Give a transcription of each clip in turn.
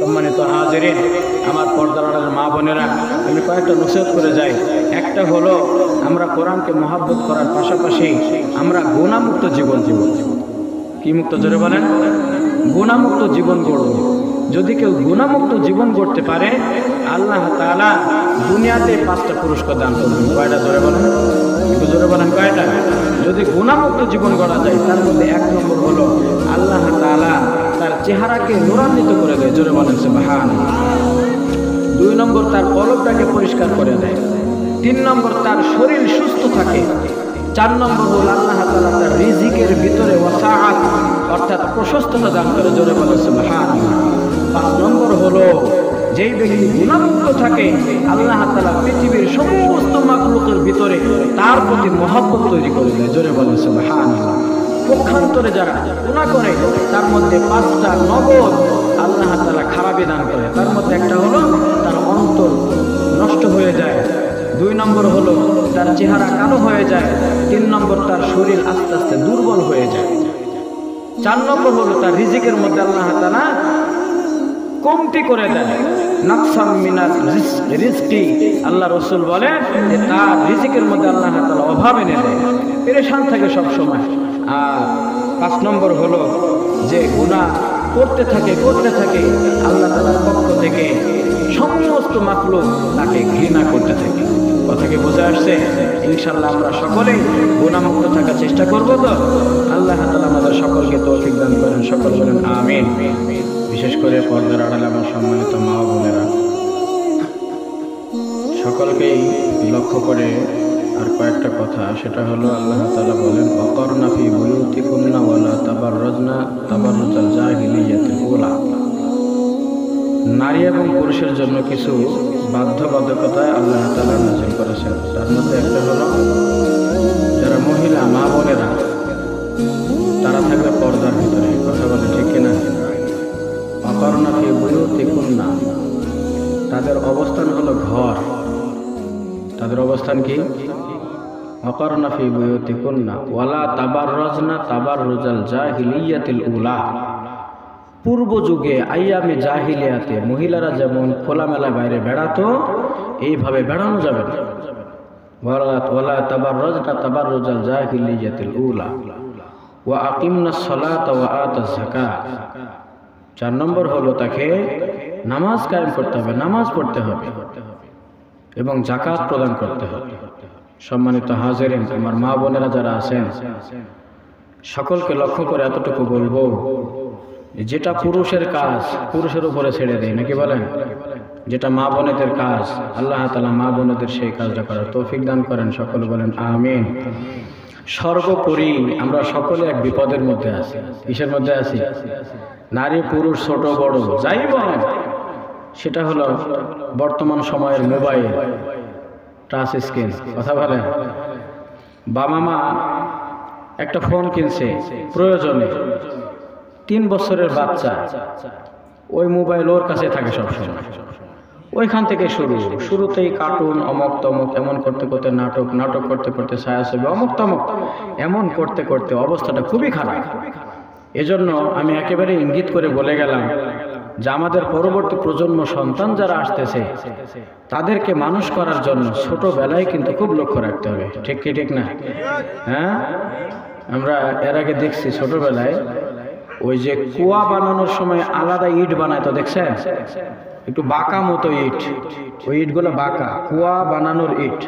সম্মানিত হাজিরিন, আমার পর্দার আড়ালের মা বোনেরা, আমি কয়েকটা নসিহত করে যাই। একটা হলো, আমরা কোরআনকে মহব্বত করার পাশাপাশি আমরা গুনাহমুক্ত জীবন জীবন কি মুক্ত জোরে বলেন, গুনাহমুক্ত জীবন গড়ব। যদি কেউ গুনাহমুক্ত জীবন গড়তে পারে, আল্লাহ তাআলা দুনিয়াতে 5টা পুরস্কার দান করবেন। কয়টা জোরে বলেন, একটু জোরে বলেন কয়টা? যদি গুনাহমুক্ত জীবন গড়া যায়, তার মধ্যে 1 নম্বর হলো আল্লাহ তাআলা তার চেহারাকে নূরান্বিত করে দেয়। জোরে বলেন সুবহানাল্লাহ। 2 নম্বর, তার কলবটাকে পরিষ্কার করে দেয়। 3 নম্বর, তার শরীর সুস্থ থাকে। 4 নম্বর হলো আল্লাহ তাআলা তার রিজিকের ভিতরে ওয়াসাআত অর্থাৎ প্রশস্ততা দান করে। জোরে বলেন সুবহানাল্লাহ। 5 নম্বর হলো, যেই ব্যক্তি গুনাহমুক্ত থাকে, আল্লাহ তাআলা পৃথিবীর সমস্ত মাখলুকের ভিতরে তার প্রতি মহব্বত তৈরি করে দেয়। জোরে বলেন সুবহানাল্লাহ। পক্ষান্তরে যারা গুনাহ করে, তার মধ্যে 5টা নগদ আল্লাহ তাআলা খারাপি দান করে। তার মধ্যে একটা হলো তার অন্তর নষ্ট হয়ে যায়। 2 নম্বর হলো তার চেহারা কালো হয়ে যায়। 3 নম্বর, তার শরীর আস্তে আস্তে দুর্বল হয়ে যায়। 4 নম্বর হলো তার রিজিকের মধ্যে আল্লাহ তাআলা কমতি করে দেয়। নাকসাম মিনাল রিজকি, আল্লাহ রাসূল বলেন যে তার রিজিকের মধ্যে আল্লাহ তাআলা অভাব এনে দেয়, পেরেশান থাকে সব সময়। আর 5 নম্বর হলো যে গুনাহ করতে থাকে আল্লাহ তাআলার পক্ষ থেকে সমস্ত মাখলুক তাকে ঘৃণা করতে থাকে। কথা কি বোঝা আসছে? ইনশাআল্লাহ আমরা সকলেই গুনাহমুক্ত থাকার চেষ্টা করব। তো আল্লাহ তাআলা আমাদের সকলকে তৌফিক দান করেন। সকল বলেন আমিন। বিশেষ করে পর্দার আড়ালে আমার সম্মানিত মা ও বোনেরা, সকলকেই লক্ষ্য করে আর কয়েকটা কথা, সেটা হলো আল্লাহ তাআলা বলেন ওয়াকারনা ফি বুয়ুতিকুন্না ওয়ালা তাবাররাজনা তাবাররুজাল জাহিলিয়াতিল উলা। নারী এবং পুরুষের জন্য কিছু বাধ্যবাধকতা আল্লাহ তাআলা নাযিল করেছেন। তার মধ্যে একটা হলো, যারা মহিলা মা বোনেরা তারা থাকবে পর্দার ভিতরে। কথা বলে ঠিক কিনা? ওয়াকারনা ফি বুয়ুতিকুন্না, তাদের অবস্থান হলো ঘর। তাদের অবস্থান কি? ওয়াকারনা ফি বুয়ুতিকুন্না ওয়ালা তাবাররাজনা তাবাররুজাল জাহিলিয়াতিল উলা। পূর্ব যুগে আইয়ামে জাহিলিয়াতে মহিলারা যেমন খোলামেলা বাইরে বেড়াতো, এইভাবে বেড়ানো যাবে না। ওয়ালা তাবাররাজনা তাবাররুজাল জাহিলিয়াতিল উলা ওয়া আকিমনাস সালাতা ওয়া আতাজ যাকাত। 4 নম্বর হলো তাকে নামাজ কায়েম করতে হবে, নামাজ পড়তে হবে এবং যাকাত প্রদান করতে হবে। সম্মানিত হাজিরিন, আমার মা বোনেরা যারা আছেন, সকলকে লক্ষ্য করে এতটুকু বলবো, যেটা পুরুষের কাজ পুরুষের উপরে ছেড়ে দেয়, নাকি বলেন? যেটা মা বোনেদের কাজ, আল্লাহ তাআলা মা বোনেদের সেই কাজটা করার তৌফিক দান করেন। সকল বলেন আমিন। সর্বোপরি আমরা সকলে এক বিপদের মধ্যে আছি। কিসের মধ্যে আছি? নারী পুরুষ ছোট বড় যাই বলেন, সেটা হলো বর্তমান সময়ের মোবাইল, টাচ স্ক্রিন। কথা বলেন, বাবা মা একটা ফোন কিনছে প্রয়োজনে, 3 বছরের বাচ্চা, ওই মোবাইল ওর কাছে থাকে সবসময়। ওইখান থেকে শুরুতেই কার্টুন, অমক তমক, এমন করতে করতে নাটক করতে করতে ছায়াছবি, অমক তমক, এমন করতে করতে অবস্থাটা খুবই খারাপ। এজন্য আমি একেবারে ইঙ্গিত করে বলে গেলাম যে আমাদের পরবর্তী প্রজন্ম সন্তান যারা আসতেছে, তাদেরকে মানুষ করার জন্য ছোটবেলায় কিন্তু খুব লক্ষ্য রাখতে হবে। ঠিক কি ঠিক না? হ্যাঁ, আমরা এর আগে দেখছি ছোটবেলায় ওই যে কুয়া বানানোর সময় আলাদা ইট বানায়, তো দেখছেন? একটু বাঁকা মতো ইট, ওই ইটগুলো বাঁকা, কুয়া বানানোর ইট।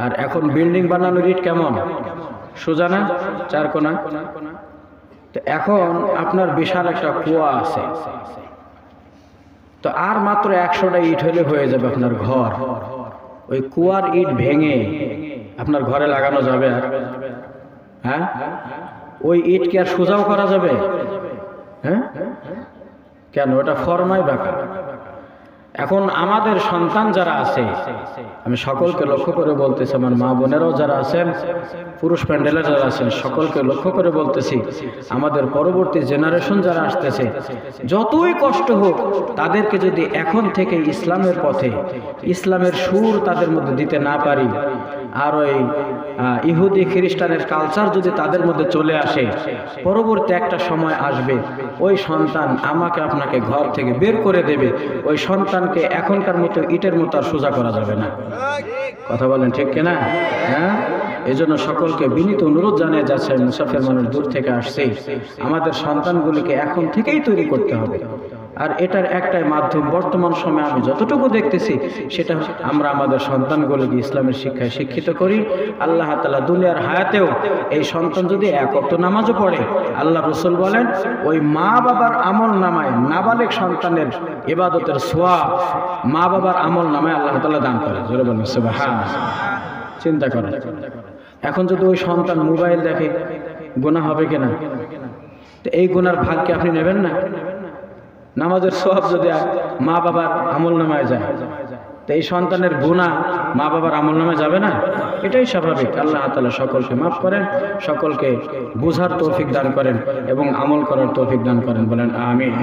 আর এখন বিল্ডিং বানানোর ইট কেমন? সোজা না, 4 কোনা। তো এখন আপনার বিশাল একটা কুয়া আছে, তো আর মাত্র 100টা ইট হলে হয়ে যাবে আপনার ঘর। ওই কুয়ার ইট ভেঙে আপনার ঘরে লাগানো যাবে? হ্যাঁ, ওই ইট কি আর সোজাও করা যাবে? হ্যাঁ, কেন? ওটা ফরমাই বাঁকা। এখন আমাদের সন্তান যারা আছে, আমি সকলকে লক্ষ্য করে বলতেছি, আমার মা বোনেরাও যারা আছেন, পুরুষ প্যান্ডেলে যারা আছেন, সকলকে লক্ষ্য করে বলতেছি, আমাদের পরবর্তী জেনারেশন যারা আসতেছে, যতই কষ্ট হোক, তাদেরকে যদি এখন থেকে ইসলামের পথে, ইসলামের সুর তাদের মধ্যে দিতে না পারি, আর ওই ইহুদি খ্রিস্টানের কালচার যদি তাদের মধ্যে চলে আসে, পরবর্তী একটা সময় আসবে ওই সন্তান আমাকে আপনাকে ঘর থেকে বের করে দেবে। ওই সন্তানকে এখনকার মতো ইটের মতো আর সোজা করা যাবে না। কথা বলেন ঠিক কিনা? হ্যাঁ, এই জন্য সকলকে বিনীত অনুরোধ জানিয়ে যাচ্ছে, মুসাফির মানুষ দূর থেকে আসছে, আমাদের সন্তানগুলিকে এখন থেকেই তৈরি করতে হবে। আর এটার একটাই মাধ্যম, বর্তমান সময়ে আমি যতটুকু দেখতেছি সেটা আমরা আমাদের সন্তানগুলিকে ইসলামের শিক্ষায় শিক্ষিত করি। আল্লাহ তাআলা দুনিয়ার হায়াতেও এই সন্তান যদি এক ওয়াক্ত নামাজও পড়ে, আল্লাহ রাসূল বলেন ওই মা বাবার আমল নামায় নাবালিগ সন্তানের ইবাদতের সওয়াব মা বাবার আমল নামায় আল্লাহ তাআলা দান করে। জোরে বলেন সুবহানাল্লাহ। চিন্তা করেন, এখন যদি ওই সন্তান মোবাইল দেখে গুনাহ হবে কিনা? তো এই গুনার ভাগকে আপনি নেবেন না? নামাজের সওয়াব যদি মা বাবার আমল নামায় যায়, তো এই সন্তানের গুনাহ মা বাবার আমল নামায় যাবে না? এটাই স্বাভাবিক। আল্লাহ তাআলা সকলকে মাফ করেন, সকলকে বুঝার তৌফিক দান করেন এবং আমল করার তৌফিক দান করেন। বলেন আমিন।